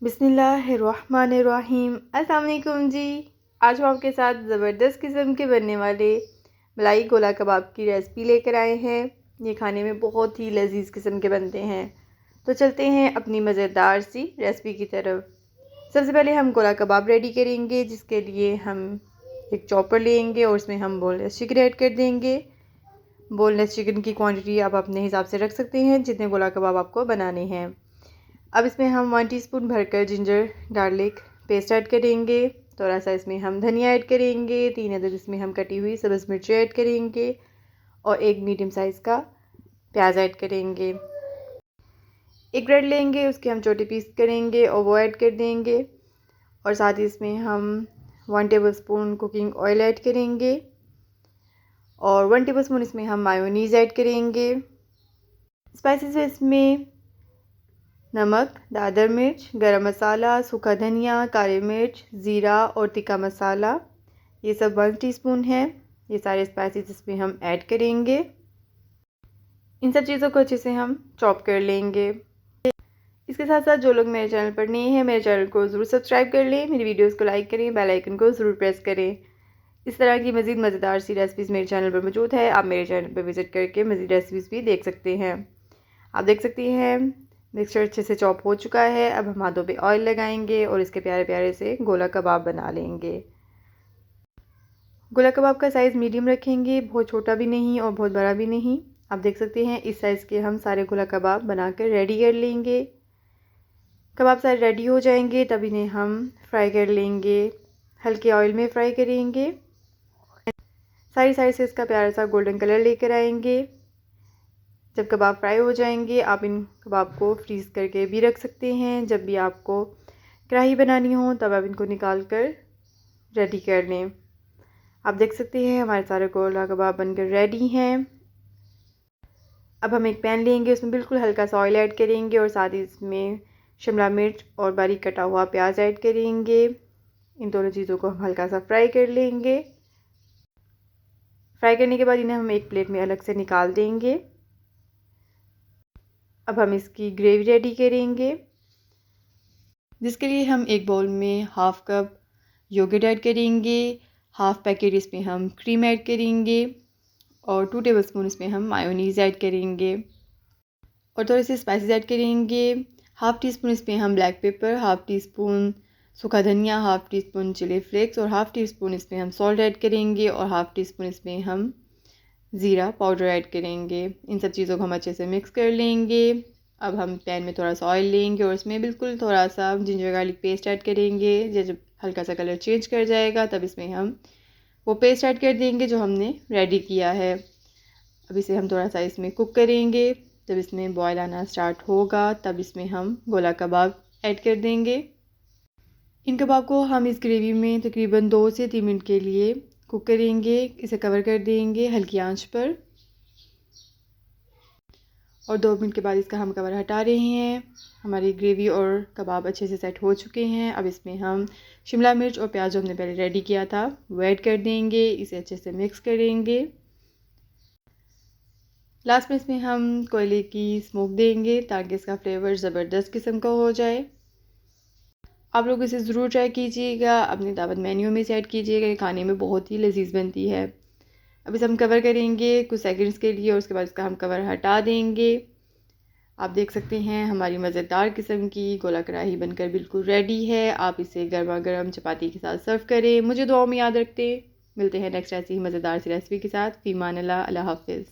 बिस्मिल्लाहिर्रहमानिर्रहीम। अस्सलाम वालेकुम जी। आज हम आपके साथ ज़बरदस्त किस्म के बनने वाले मलाई गोला कबाब की रेसिपी लेकर आए हैं। ये खाने में बहुत ही लजीज किस्म के बनते हैं। तो चलते हैं अपनी मज़ेदार सी रेसिपी की तरफ। सबसे पहले हम गोला कबाब रेडी करेंगे, जिसके लिए हम एक चॉपर लेंगे और उसमें हम बोनलेस चिकन ऐड कर देंगे। बोनलेस चिकन की क्वांटिटी आप अपने हिसाब से रख सकते हैं जितने गोला कबाब आपको बनाने हैं। अब इसमें हम 1 टीस्पून भरकर जिंजर गार्लिक पेस्ट ऐड करेंगे। थोड़ा सा इसमें हम धनिया ऐड करेंगे। 3 अदद इसमें हम कटी हुई सब्ज़ मिर्ची ऐड करेंगे और एक मीडियम साइज़ का प्याज ऐड करेंगे। एक ब्रेड लेंगे, उसके हम छोटे पीस करेंगे और वो ऐड कर देंगे। और साथ ही इसमें हम 1 टेबलस्पून कुकिंग ऑयल ऐड करेंगे और 1 टेबलस्पून इसमें हम मायोनीज़ ऐड करेंगे। स्पाइसेस इसमें नमक, दादर मिर्च, गरम मसाला, सूखा धनिया, काली मिर्च, ज़ीरा और तिक्का मसाला, ये सब 1 टीस्पून है। ये सारे स्पाइसेस इसमें हम ऐड करेंगे। इन सब चीज़ों को अच्छे से हम चॉप कर लेंगे। इसके साथ साथ जो लोग मेरे चैनल पर नए हैं, मेरे चैनल को ज़रूर सब्सक्राइब कर लें, मेरी वीडियोस को लाइक करें, बेल आइकन को ज़रूर प्रेस करें। इस तरह की मज़ीद मज़ेदार सी रेसिपीज़ मेरे चैनल पर मौजूद है। आप मेरे चैनल पर विज़िट करके मज़ीद रेसिपीज़ भी देख सकते हैं। आप देख सकती हैं मिक्सचर अच्छे से चॉप हो चुका है। अब हम हाथों पे ऑयल लगाएंगे और इसके प्यारे प्यारे से गोला कबाब बना लेंगे। गोला कबाब का साइज़ मीडियम रखेंगे, बहुत छोटा भी नहीं और बहुत बड़ा भी नहीं। आप देख सकते हैं इस साइज़ के हम सारे गोला कबाब बनाकर रेडी कर लेंगे। कबाब सारे रेडी हो जाएंगे तब इन्हें हम फ्राई कर लेंगे। हल्के ऑयल में फ्राई करेंगे। सारी साइड से इसका प्यारा सा गोल्डन कलर लेकर आएंगे। जब कबाब फ्राई हो जाएंगे आप इन कबाब को फ्रीज़ करके भी रख सकते हैं। जब भी आपको कढ़ाई बनानी हो तब आप इनको निकाल कर रेडी कर लें। आप देख सकते हैं हमारे सारे गोला कबाब बनकर रेडी हैं। अब हम एक पैन लेंगे, उसमें बिल्कुल हल्का सा ऑयल ऐड करेंगे और साथ ही इसमें शिमला मिर्च और बारीक कटा हुआ प्याज ऐड करेंगे। इन दोनों चीज़ों को हम हल्का सा फ्राई कर लेंगे। फ्राई करने के बाद इन्हें हम एक प्लेट में अलग से निकाल देंगे। अब हम इसकी ग्रेवी रेडी करेंगे, जिसके लिए हम एक बाउल में हाफ़ कप योगर्ट ऐड करेंगे। हाफ़ पैकेट इसमें हम क्रीम ऐड करेंगे और 2 टेबलस्पून इसमें हम मायोनीज़ ऐड करेंगे और थोड़े से स्पाइसेस ऐड करेंगे। हाफ़ टी स्पून इसमें हम black pepper, half teaspoon सूखा धनिया, half teaspoon chilli flakes और हाफ़ टी स्पून इसमें हम सॉल्ट ऐड करेंगे और हाफ़ टी स्पून इसमें हम ज़ीरा पाउडर ऐड करेंगे। इन सब चीज़ों को हम अच्छे से मिक्स कर लेंगे। अब हम पैन में थोड़ा सा ऑयल लेंगे और इसमें बिल्कुल थोड़ा सा जिंजर गार्लिक पेस्ट ऐड करेंगे। जब हल्का सा कलर चेंज कर जाएगा तब इसमें हम वो पेस्ट ऐड कर देंगे जो हमने रेडी किया है। अब इसे हम थोड़ा सा इसमें कुक करेंगे। जब इसमें बॉयल आना स्टार्ट होगा तब इसमें हम गोला कबाब ऐड कर देंगे। इन कबाब को हम इस ग्रेवी में तकरीबन 2 से 3 मिनट के लिए कुक करेंगे। इसे कवर कर देंगे हल्की आंच पर और 2 मिनट के बाद इसका हम कवर हटा रहे हैं। हमारी ग्रेवी और कबाब अच्छे से सेट हो चुके हैं। अब इसमें हम शिमला मिर्च और प्याज जो हमने पहले रेडी किया था वो ऐड कर देंगे। इसे अच्छे से मिक्स करेंगे। लास्ट में इसमें हम कोयले की स्मोक देंगे ताकि इसका फ्लेवर ज़बरदस्त किस्म का हो जाए। आप लोग इसे ज़रूर ट्राई कीजिएगा, अपनी दावत मेन्यू में से ऐड कीजिएगा। ये खाने में बहुत ही लजीज बनती है। अब इसे हम कवर करेंगे कुछ सेकंड्स के लिए और उसके बाद इसका हम कवर हटा देंगे। आप देख सकते हैं हमारी मज़ेदार किस्म की गोला कढ़ाई बनकर बिल्कुल रेडी है। आप इसे गर्मा गर्म चपाती के साथ सर्व करें। मुझे दुआओं में याद रखते। मिलते हैं नेक्स्ट ऐसी ही मज़ेदार सी रेसिपी के साथ। फ़ी अमान अल्लाह। अल्लाह हाफ़िज़।